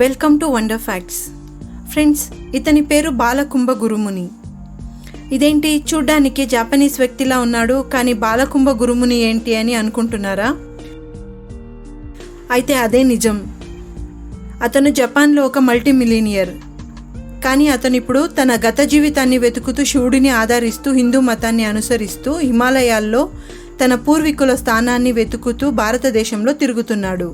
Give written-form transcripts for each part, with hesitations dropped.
Welcome to wonder facts. Friends, ఇతని పేరు బాలకుంభ గురుముని. ఇదేంటి, చూడ్డానికి జాపనీస్ వ్యక్తిలా ఉన్నాడు, కానీ బాలకుంభ గురుముని ఏంటి అని అనుకుంటున్నారా? అయితే అదే నిజం. అతను జపాన్లో ఒక మల్టీ మిలీనియర్. కానీ అతను ఇప్పుడు తన గత జీవితాన్ని వెతుకుతూ శివుడిని ఆధారిస్తూ హిందూ మతాన్ని అనుసరిస్తూ హిమాలయాల్లో తన పూర్వీకుల స్థానాన్ని వెతుకుతూ భారతదేశంలో తిరుగుతున్నాడు.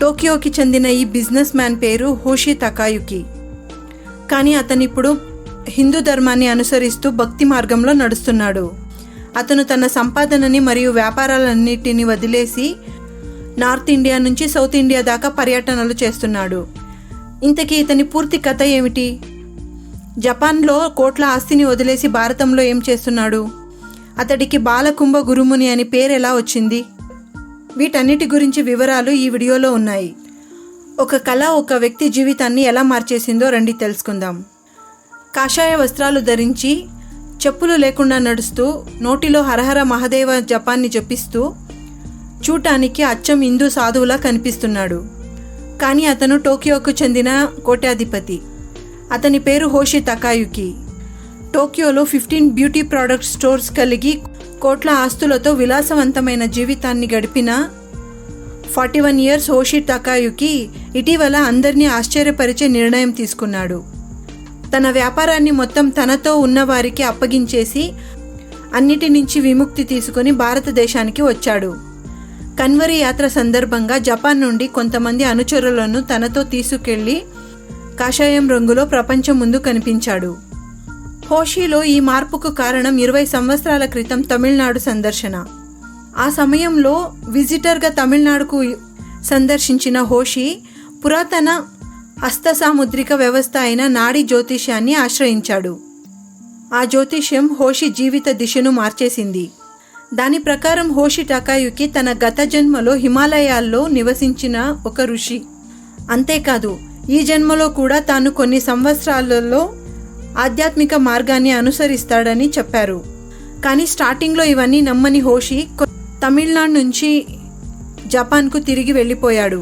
టోక్యోకి చెందిన ఈ బిజినెస్ మ్యాన్ పేరు హోషి తకాయుకి. కానీ అతనిప్పుడు హిందూ ధర్మాన్ని అనుసరిస్తూ భక్తి మార్గంలో నడుస్తున్నాడు. అతను తన సంపాదనని మరియు వ్యాపారాలన్నిటిని వదిలేసి నార్త్ ఇండియా నుంచి సౌత్ ఇండియా దాకా పర్యటనలు చేస్తున్నాడు. ఇంతకీ ఇతని పూర్తి కథ ఏమిటి? జపాన్లో కోట్ల ఆస్తిని వదిలేసి భారతంలో ఏం చేస్తున్నాడు? అతడికి బాలకుంభ గురుముని అని పేరు ఎలా వచ్చింది? వీటన్నిటి గురించి వివరాలు ఈ వీడియోలో ఉన్నాయి. ఒక కళ ఒక వ్యక్తి జీవితాన్ని ఎలా మార్చేసిందో రండి తెలుసుకుందాం. కాషాయ వస్త్రాలు ధరించి చెప్పులు లేకుండా నడుస్తూ నోటిలో హరహర మహదేవ జపాన్ని జపిస్తూ చూడటానికి అచ్చం హిందూ సాధువులా కనిపిస్తున్నాడు. కానీ అతను టోక్యోకు చెందిన కోట్యాధిపతి. అతని పేరు హోషి తకాయుకి. టోక్యోలో 15 బ్యూటీ ప్రోడక్ట్ స్టోర్స్ కలిగి కోట్ల ఆస్తులతో విలాసవంతమైన జీవితాన్ని గడిపిన 41 ఇయర్స్ హోషి తకాయుకి ఇటీవల అందరినీ ఆశ్చర్యపరిచే నిర్ణయం తీసుకున్నాడు. తన వ్యాపారాన్ని మొత్తం తనతో ఉన్నవారికి అప్పగించేసి అన్నిటి నుంచి విముక్తి తీసుకుని భారతదేశానికి వచ్చాడు. కన్వరి యాత్ర సందర్భంగా జపాన్ నుండి కొంతమంది అనుచరులను తనతో తీసుకెళ్లి కాషాయం రంగులో ప్రపంచం ముందు కనిపించాడు. హోషిలో ఈ మార్పుకు కారణం 20 సంవత్సరాల క్రితం తమిళనాడు సందర్శన. ఆ సమయంలో విజిటర్గా తమిళనాడుకు సందర్శించిన హోషి పురాతన హస్తసాముద్రిక వ్యవస్థ అయిన నాడీ జ్యోతిష్యాన్ని ఆశ్రయించాడు. ఆ జ్యోతిష్యం హోషి జీవిత దిశను మార్చేసింది. దాని ప్రకారం హోషి తకాయుకి తన గత జన్మలో హిమాలయాల్లో నివసించిన ఒక ఋషి. అంతేకాదు, ఈ జన్మలో కూడా తాను కొన్ని సంవత్సరాలలో ఆధ్యాత్మిక మార్గాన్ని అనుసరిస్తాడని చెప్పారు. కానీ స్టార్టింగ్లో ఇవన్నీ నమ్మని హోషి తమిళనాడు నుంచి జపాన్కు తిరిగి వెళ్ళిపోయాడు.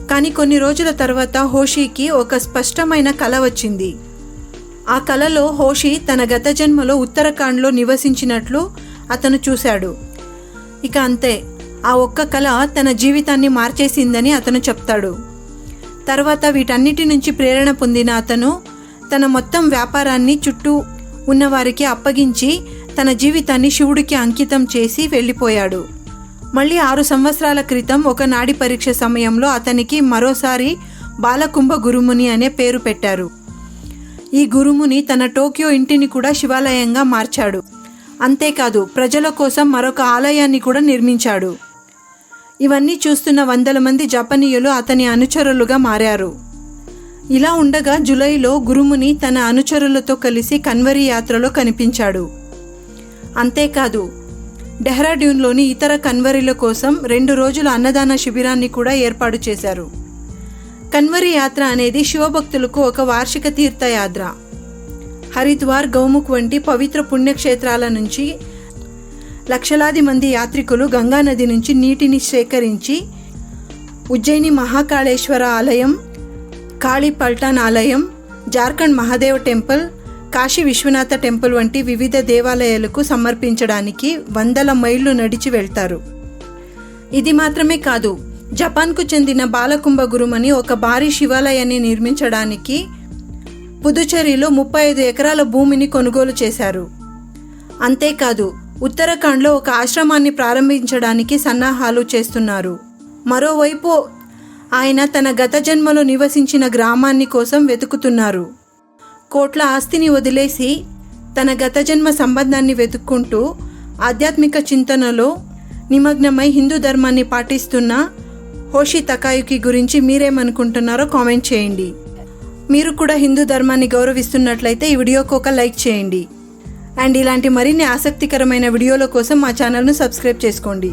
కానీ కొన్ని రోజుల తర్వాత హోషికి ఒక స్పష్టమైన కల వచ్చింది. ఆ కలలో హోషి తన గత జన్మలో ఉత్తరాఖండ్లో నివసించినట్లు అతను చూశాడు. ఇక అంతే, ఆ ఒక్క కల తన జీవితాన్ని మార్చేసిందని అతను చెప్తాడు. తర్వాత వీటన్నిటి నుంచి ప్రేరణ పొందిన అతను తన మొత్తం వ్యాపారాన్ని చుట్టూ ఉన్నవారికి అప్పగించి తన జీవితాన్ని శివుడికి అంకితం చేసి వెళ్ళిపోయాడు. మళ్ళీ 6 సంవత్సరాల క్రితం ఒక నాడి పరీక్ష సమయంలో అతనికి మరోసారి బాలకుంభ గురుముని అనే పేరు పెట్టారు. ఈ గురుముని తన టోక్యో ఇంటిని కూడా శివాలయంగా మార్చాడు. అంతేకాదు, ప్రజల కోసం మరొక ఆలయాన్ని కూడా నిర్మించాడు. ఇవన్నీ చూస్తున్న 100 మంది జపనీయులు అతని అనుచరులుగా మారారు. ఇలా ఉండగా జూలైలో గురుముని తన అనుచరులతో కలిసి కన్వరి యాత్రలో కనిపించాడు. అంతేకాదు, డెహ్రాడూన్లోని ఇతర కన్వరీల కోసం 2 రోజుల అన్నదాన శిబిరాన్ని కూడా ఏర్పాటు చేశారు. కన్వరి యాత్ర అనేది శివభక్తులకు ఒక వార్షిక తీర్థయాత్ర. హరిద్వార్, గౌముఖ్ వంటి పవిత్ర పుణ్యక్షేత్రాల నుంచి లక్షలాది మంది యాత్రికులు గంగానది నుంచి నీటిని సేకరించి ఉజ్జయిని మహాకాళేశ్వర ఆలయం, కాళీ పల్టాన్ ఆలయం, జార్ఖండ్ మహాదేవ్ టెంపుల్, కాశీ విశ్వనాథ టెంపుల్ వంటి వివిధ దేవాలయాలకు సమర్పించడానికి 100 మైళ్ళు నడిచి వెళ్తారు. ఇది మాత్రమే కాదు, జపాన్కు చెందిన బాలకుంభ గురుముని ఒక భారీ శివాలయాన్ని నిర్మించడానికి పుదుచ్చేరిలో 35 ఎకరాల భూమిని కొనుగోలు చేశారు. అంతేకాదు, ఉత్తరాఖండ్లో ఒక ఆశ్రమాన్ని ప్రారంభించడానికి సన్నాహాలు చేస్తున్నారు. మరోవైపు ఆయన తన గత జన్మలో నివసించిన గ్రామాన్ని కోసం వెతుకుతున్నారు. కోట్ల ఆస్తిని వదిలేసి తన గత జన్మ సంబంధాన్ని వెతుక్కుంటూ ఆధ్యాత్మిక చింతనలో నిమగ్నమై హిందూ ధర్మాన్ని పాటిస్తున్న హోషి తకాయుకి గురించి మీరేమనుకుంటున్నారో కామెంట్ చేయండి. మీరు కూడా హిందూ ధర్మాన్ని గౌరవిస్తున్నట్లయితే ఈ వీడియోకి ఒక లైక్ చేయండి. అండ్ ఇలాంటి మరిన్ని ఆసక్తికరమైన వీడియోల కోసం మా ఛానల్ను సబ్స్క్రైబ్ చేసుకోండి.